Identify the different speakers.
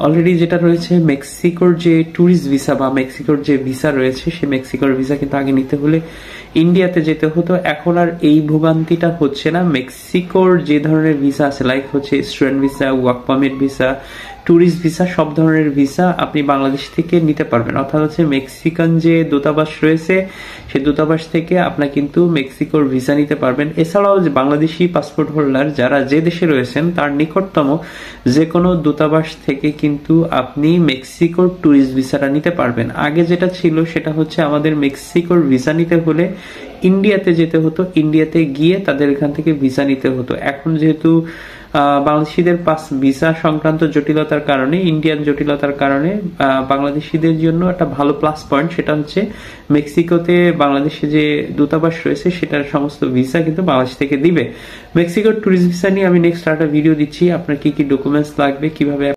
Speaker 1: Already যেটা রয়েছে মেক্সিকোর যে ট্যুরিস্ট ভিসা বা মেক্সিকোর যে ভিসা রয়েছে, সেই মেক্সিকোর ভিসা কিন্তু আগে নিতে হলে ইন্ডিয়াতে যেতে হতো। এখন আর এই ভোগান্তিটা হচ্ছে না। মেক্সিকোর যে ধরনের ভিসা আছে, লাইক হচ্ছে student visa, work permit visa, tourist visa, সব ধরনের ভিসা আপনি বাংলাদেশ থেকে নিতে পারবেন। অর্থাৎ হচ্ছে মেক্সিকান যে দূতাবাস রয়েছে, সেই দূতাবাস থেকে আপনার কিন্তু মেক্সিকোর ভিসা নিতে পারবেন। এছাড়াও যে বাংলাদেশি পাসপোর্ট হোল্ডার যারা যে দেশে রয়েছেন, তার নিকটতম যে কোনো দূতাবাস থেকে কিন্তু আপনি মেক্সিকোর ট্যুরিস্ট ভিসাটা নিতে পারবেন। আগে যেটা ছিল সেটা হচ্ছে আমাদের মেক্সিকোর ভিসা নিতে হলে ইন্ডিয়াতে যেতে হতো, ইন্ডিয়াতে গিয়ে তাদের এখান থেকে ভিসা নিতে হতো। এখন যেহেতু বাংলাদেশিদের ভিসা সংক্রান্ত জটিলতার কারণে, ইন্ডিয়ান জটিলতার কারণে বাংলাদেশিদের জন্য একটা ভালো প্লাস পয়েন্ট, সেটা হচ্ছে মেক্সিকোতে বাংলাদেশে যে দূতাবাস রয়েছে সেটার সমস্ত ভিসা কিন্তু বাংলাদেশ থেকে দিবে। মেক্সিকোর ট্যুরিস্ট ভিসা নিয়ে আমি নেক্সট একটা ভিডিও দিচ্ছি, আপনার কি কি ডকুমেন্টস লাগবে, কিভাবে